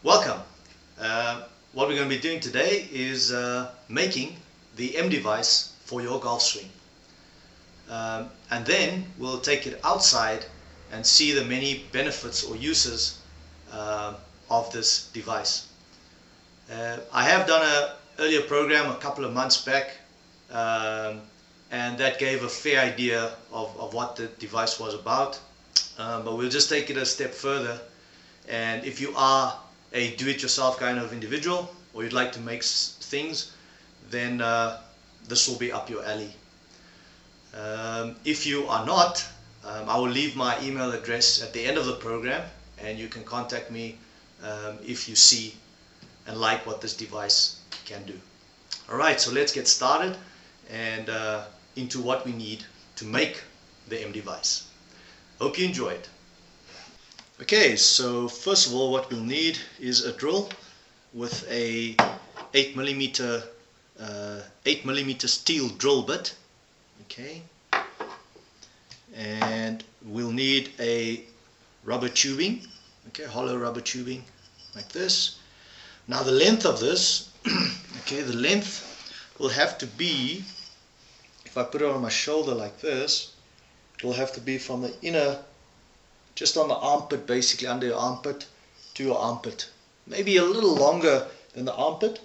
Welcome. What we're going to be doing today is making the M device for your golf swing. And then we'll take it outside and see the many benefits or uses of this device. I have done an earlier program a couple of months back, and that gave a fair idea of what the device was about. But we'll just take it a step further, and if you are a do-it-yourself kind of individual, or you'd like to make things, then this will be up your alley. If you are not, I will leave my email address at the end of the program, and you can contact me if you see and like what this device can do. Alright, so let's get started and into what we need to make the M device. Hope you enjoy it. Okay, so first of all what we'll need is a drill with a 8mm steel drill bit. Okay, and we'll need a rubber tubing, okay, hollow rubber tubing like this. Now the length of this, okay, the length will have to be, if I put it on my shoulder like this, it will have to be from the inner, just on the armpit, basically under your armpit to your armpit. Maybe a little longer than the armpit,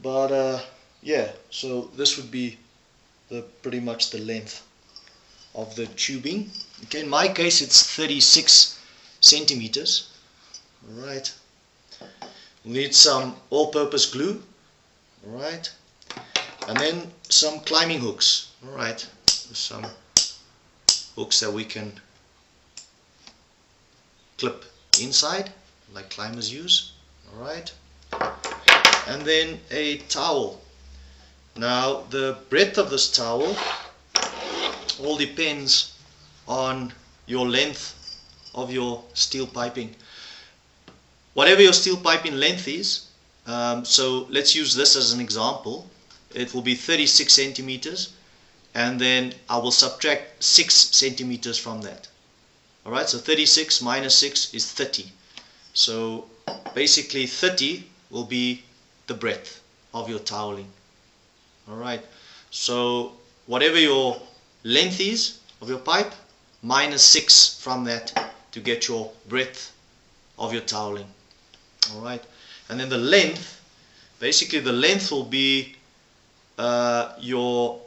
but yeah, so this would be pretty much the length of the tubing. Okay, in my case it's 36 centimeters. Alright, we'll need some all-purpose glue, alright, and then some climbing hooks. Alright, some hooks that we can clip inside like climbers use. Alright, and then a towel. Now the breadth of this towel all depends on your length of your steel piping. Whatever your steel piping length is, so let's use this as an example. It will be 36 centimeters, and then I will subtract 6 centimeters from that. Alright, so 36 minus 6 is 30. So basically 30 will be the breadth of your toweling. Alright, so whatever your length is of your pipe, minus 6 from that to get your breadth of your toweling. Alright, and then the length, basically the length will be your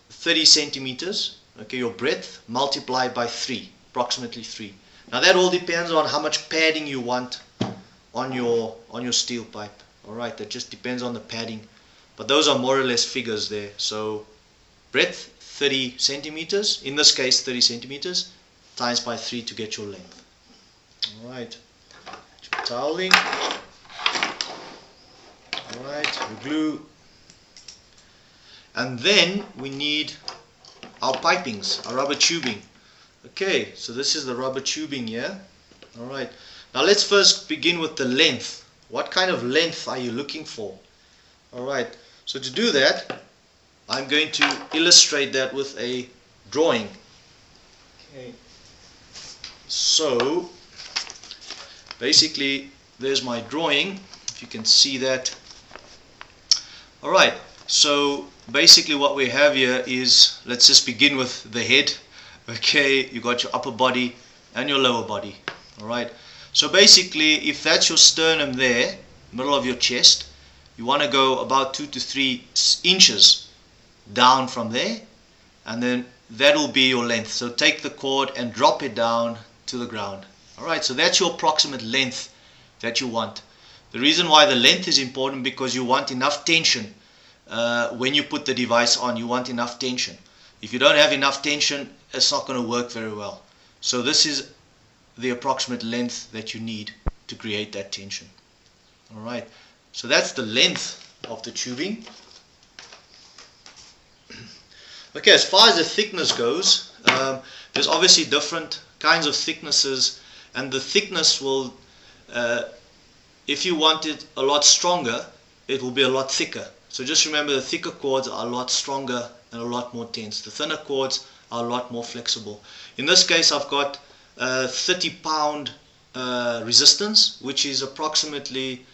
30 centimeters, okay, your breadth multiplied by 3, approximately 3. Now that all depends on how much padding you want on your steel pipe. Alright, that just depends on the padding, but those are more or less figures there. So breadth 30 centimeters, in this case 30 centimeters, times by 3 to get your length. Alright, toweling. Alright, your glue. And then we need our pipings, our rubber tubing. Okay, so this is the rubber tubing here. Alright, now let's first begin with the length. What kind of length are you looking for? Alright, so to do that, I'm going to illustrate that with a drawing. Okay, so basically there's my drawing, if you can see that. Alright, so basically what we have here is, let's just begin with the head. Okay, you got your upper body and your lower body. Alright, so basically if that's your sternum there, middle of your chest, you want to go about 2 to 3 inches down from there, and then that will be your length. So take the cord and drop it down to the ground. Alright, so that's your approximate length that you want. The reason why the length is important, because you want enough tension when you put the device on. You want enough tension. If you don't have enough tension, it's not going to work very well. So this is the approximate length that you need to create that tension. Alright, so that's the length of the tubing. Okay, as far as the thickness goes, there's obviously different kinds of thicknesses, and the thickness will, if you want it a lot stronger, it will be a lot thicker. So just remember, the thicker cords are a lot stronger and a lot more tense. The thinner cords are a lot more flexible. In this case, I've got a 30-pound resistance, which is approximately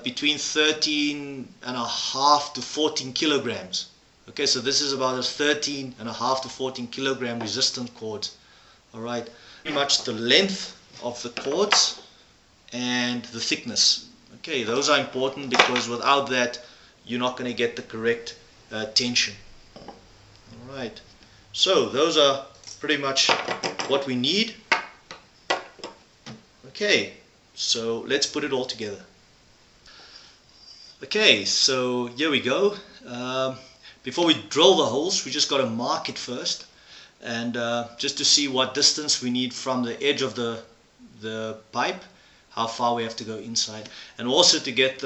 between 13.5 to 14 kilograms. Okay, so this is about a 13.5 to 14 kilogram resistant cord. Alright, pretty much the length of the cords and the thickness. Okay, those are important because without that you're not going to get the correct tension. Alright, so those are pretty much what we need. Okay, so let's put it all together. Okay, so here we go. Before we drill the holes, we just got to mark it first, and just to see what distance we need from the edge of the pipe, how far we have to go inside, and also to get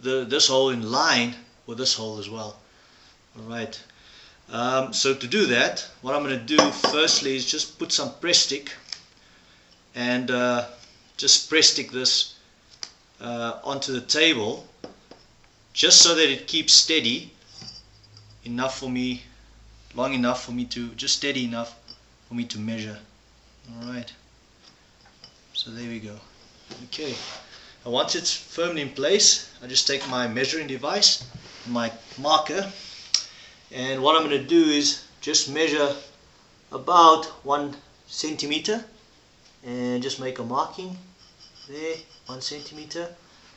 this hole in line with this hole as well. Alright, so to do that, what I'm going to do firstly is just put some press stick and just press stick this onto the table, just so that it keeps steady enough for me, long enough for me to, just steady enough for me to measure. Alright, so there we go. Okay, and once it's firmly in place, I just take my measuring device, my marker, and what I'm going to do is just measure about 1 centimeter and just make a marking there, 1 centimeter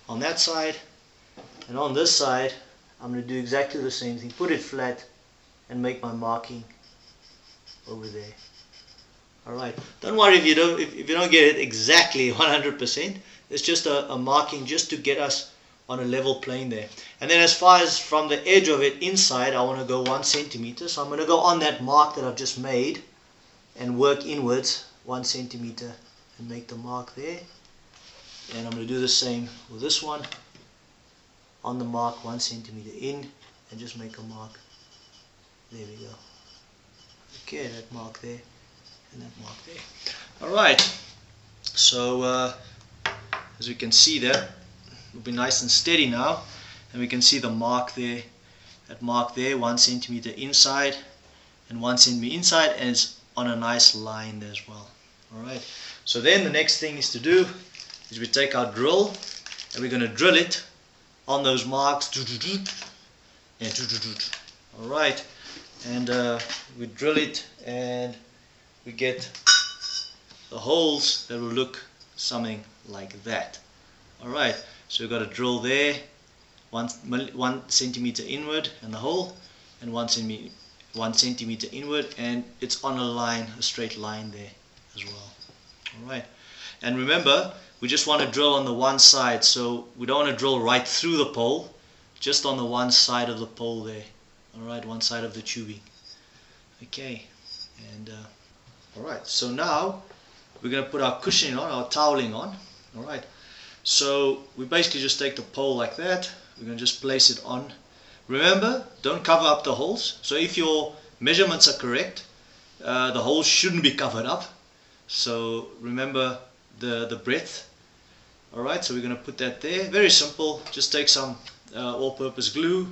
on that side, and on this side I'm going to do exactly the same thing, put it flat and make my marking over there. Alright, don't worry if you don't get it exactly 100%. It's just a marking just to get us on a level plane there. And then as far as from the edge of it inside, I want to go 1 centimeter. So I'm going to go on that mark that I've just made and work inwards 1 centimeter and make the mark there. And I'm going to do the same with this one. On the mark 1 centimeter in and just make a mark. There we go. Okay, that mark there and that mark there. Alright, so as we can see there, it'll be nice and steady now, and we can see the mark there, that mark there, 1 centimeter inside and 1 centimeter inside, and it's on a nice line there as well. Alright, so then the next thing is to do is we take our drill and we're going to drill it on those marks. Alright, and we drill it and we get the holes that will look something like that. Alright, so we've got a drill there, 1 centimeter inward and the hole, and 1 centimeter inward, and it's on a line, a straight line there as well. Alright, and remember, we just want to drill on the one side, so we don't want to drill right through the pole, just on the one side of the pole there. Alright, one side of the tubing. Okay, and alright, so now we're going to put our cushioning on, our toweling on. Alright, so we basically just take the pole like that, we're going to just place it on. Remember, don't cover up the holes, so if your measurements are correct, the holes shouldn't be covered up. So remember the breadth. Alright, so we're going to put that there. Very simple, just take some all-purpose glue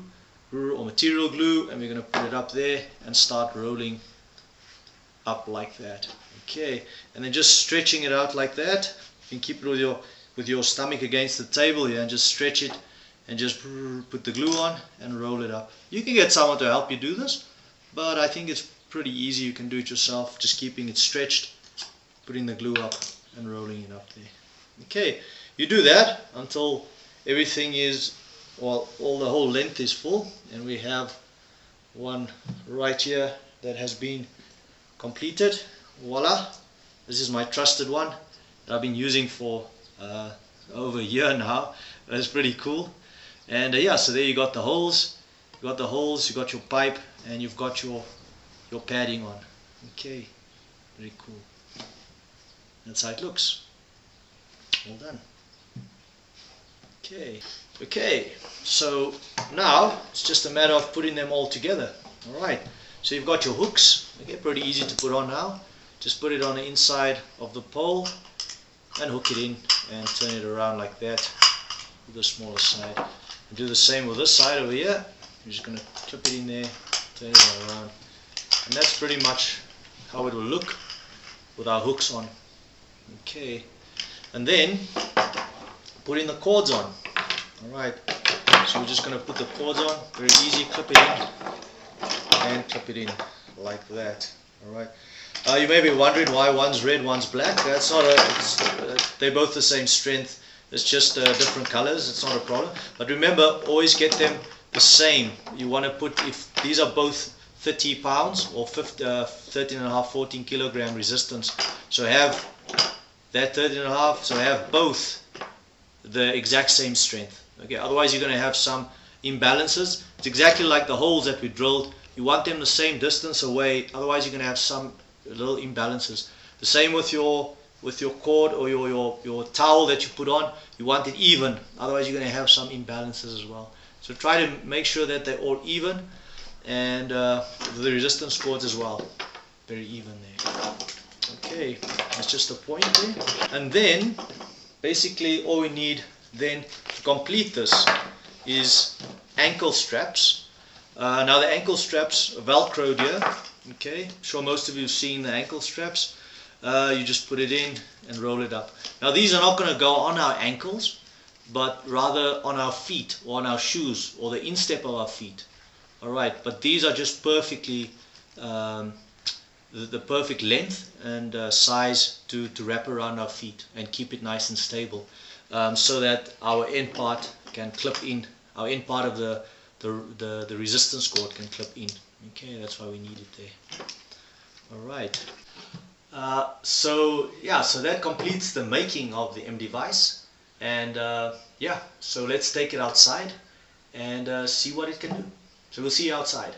or material glue, and we're going to put it up there and start rolling up like that. Okay, and then just stretching it out like that. You can keep it with your stomach against the table here and just stretch it and just put the glue on and roll it up. You can get someone to help you do this, but I think it's pretty easy. You can do it yourself, just keeping it stretched, putting the glue up and rolling it up there. Okay, you do that until everything is, well, all the whole length is full, and we have one right here that has been completed. Voila, this is my trusted one that I've been using for over a year now. That's pretty cool. And yeah, so there you got the holes, you got your pipe, and you've got your padding on. Okay, very cool. That's how it looks. All done. Okay, so now it's just a matter of putting them all together. Alright, so you've got your hooks. Okay, pretty easy to put on now. Just put it on the inside of the pole and hook it in and turn it around like that with the smaller side. And do the same with this side over here. You're just going to clip it in there, turn it around, and that's pretty much how it will look with our hooks on. Okay, and then putting the cords on. Alright, so we're just going to put the cords on, very easy, clip it in and clip it in like that. Alright, you may be wondering why one's red, one's black. That's not they're both the same strength, it's just different colors, it's not a problem. But remember, always get them the same. You want to put, if these are both 30 pounds or 13.5, 14 kilogram resistance, so have that 13.5, so have both the exact same strength. Okay, otherwise you're going to have some imbalances. It's exactly like the holes that we drilled. You want them the same distance away, otherwise you're going to have some little imbalances. The same with your cord or your towel that you put on. You want it even, otherwise you're going to have some imbalances as well. So try to make sure that they're all even, and the resistance cords as well, very even there. Okay, that's just the point there. And then basically all we need then to complete this is ankle straps. Now the ankle straps are velcroed here. Okay, I'm sure most of you have seen the ankle straps. You just put it in and roll it up. Now these are not going to go on our ankles, but rather on our feet or on our shoes or the instep of our feet. Alright, but these are just perfectly the perfect length and size to wrap around our feet and keep it nice and stable, so that our end part can clip in, our end part of the resistance cord can clip in. Okay, that's why we need it there. Alright, so yeah, so that completes the making of the M device. And yeah, so let's take it outside and see what it can do. So we'll see you outside.